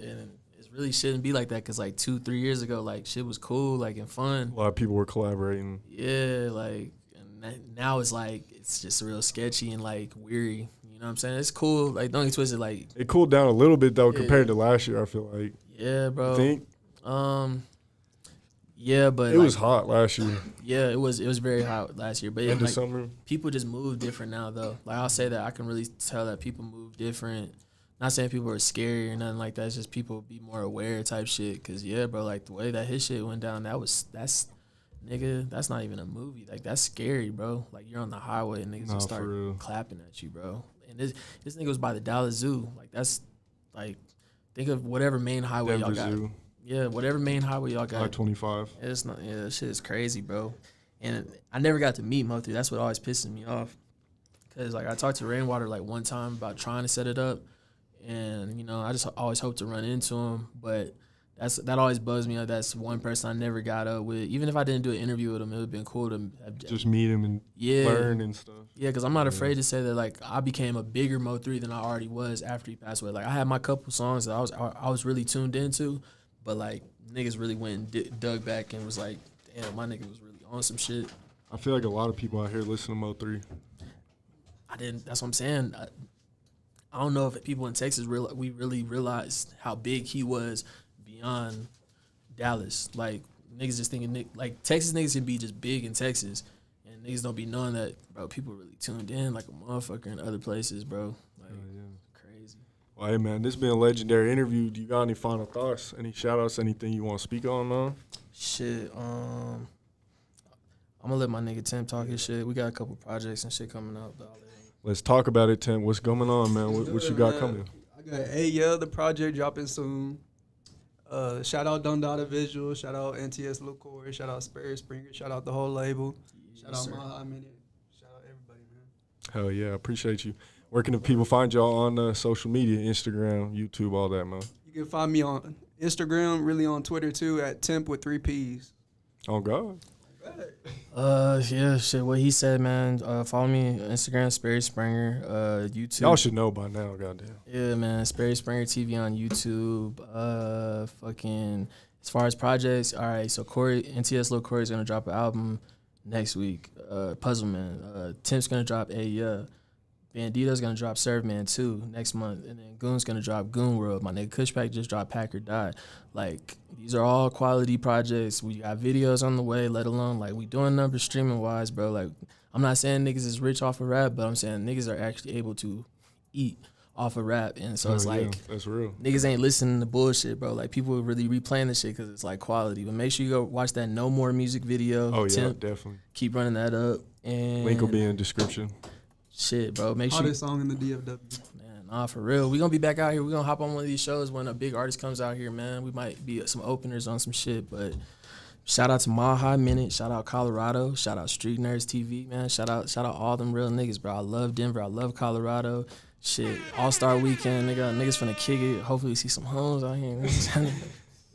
really shouldn't be like that, because like 2-3 years ago, like shit was cool, like and fun. A lot of people were collaborating. Yeah, like and now it's like it's just real sketchy and like weary. You know what I'm saying? It's cool. Like don't get twisted. Like it cooled down a little bit though compared to last year. I feel like. Yeah, bro. You think? Yeah, but it was hot last year. Yeah, it was very hot last year. But End like, of summer. People just move different now, though. Like I'll say that I can really tell that people move different. Not saying people are scary or nothing like that. It's just people be more aware type shit. Cause yeah, bro, like the way that his shit went down, that's not even a movie. Like that's scary, bro. Like you're on the highway and niggas just start clapping at you, bro. And this nigga was by the Dallas Zoo. Like that's like, think of whatever main highway Denver y'all got. Zoo. Yeah, whatever main highway y'all got. I-25. It's not. Yeah, that shit is crazy, bro. And I never got to meet Mo3. That's what always pisses me off. Cause like I talked to Rainwater like one time about trying to set it up, and you know I just always hope to run into him, but that always bugs me. Like, that's one person I never got up with. Even if I didn't do an interview with him, it would have been cool to just meet him and learn and stuff. Yeah, because I'm not afraid to say that like I became a bigger Mo3 than I already was after he passed away. Like I had my couple songs that I was really tuned into, but like niggas really went and dug back and was like, damn, my nigga was really on some shit. I feel like a lot of people out here listen to Mo3. That's what I'm saying. I don't know if people in Texas we really realized how big he was beyond Dallas. Like niggas just thinking like Texas niggas can be just big in Texas, and niggas don't be knowing that, bro. People really tuned in like a motherfucker in other places, bro. Like crazy. Well, hey man, this has been a legendary interview. Do you got any final thoughts? Any shout outs? Anything you want to speak on, man? Shit. I'm gonna let my nigga TEMP talk his shit. We got a couple projects and shit coming up. Let's talk about it, TEMP. What's going on, man? What you got coming? I got the project dropping soon. Shout out Dundada Visual. Shout out NTS Lil Corey. Shout out Sperry Springer. Shout out the whole label. Shout out My Minute. Shout out everybody, man. Hell yeah, appreciate you. Where can the people find y'all on social media, Instagram, YouTube, all that, man? You can find me on Instagram, really on Twitter too, at Temp with 3 Ps. Oh God. Yeah, shit. What he said, man. Follow me on Instagram, Sperry Springer. YouTube. Y'all should know by now, goddamn. Yeah, man. Sperry Springer TV on YouTube. Fucking. As far as projects, all right. So NTS Lil Corey's gonna drop an album next week. Puzzle Man. Temp's gonna drop a Bandito's gonna drop Serve Man 2 next month, and then Goon's gonna drop Goon World. My nigga Kushpack just dropped Pack or Die. Like, these are all quality projects. We got videos on the way, let alone, like, we doing numbers streaming wise, bro. Like, I'm not saying niggas is rich off of rap, but I'm saying niggas are actually able to eat off of rap. And so it's like, that's real. Niggas ain't listening to bullshit, bro. Like, people are really replaying this shit because it's like quality. But make sure you go watch that No More music video. Oh, yeah, TEMP. definitely. Keep running that up. And Link will be in the description. shit, bro. Make sure. Hottest song in the DFW. Man, nah, for real. We gonna be back out here. We gonna hop on one of these shows when a big artist comes out here, man. We might be some openers on some shit, but shout out to Mile High Minute. Shout out Colorado. Shout out Street Nerds TV, man. Shout out all them real niggas, bro. I love Denver. I love Colorado. Shit, All-Star Weekend, niggas finna kick it. Hopefully we see some homes out here.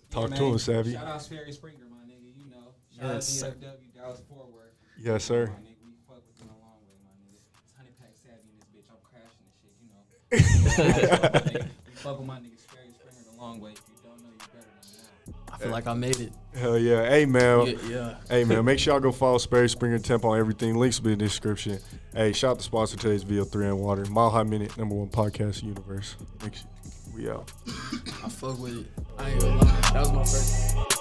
Talk to him, Savvy. Shout out Sperry Springer, my nigga. You know. Shout Yes, out DFW, Dallas Fort Worth. Yes, sir. My nigga, we fuck with them a long way, my nigga. It's 100 pack Savvy in this bitch. I'm crashing this shit, you know. We fuck with my nigga Sperry Springer the long way. If you don't know, you better know now. I feel like I made it. Hell yeah. Hey, man. Yeah. Hey, man, make sure y'all go follow Sperry Springer Temp on everything. Links will be in the description. Hey, shout out to sponsor today's video, 3 and Water. Mile High Minute, #1 podcast universe. We out. I fuck with it. I ain't gonna lie. That was my first.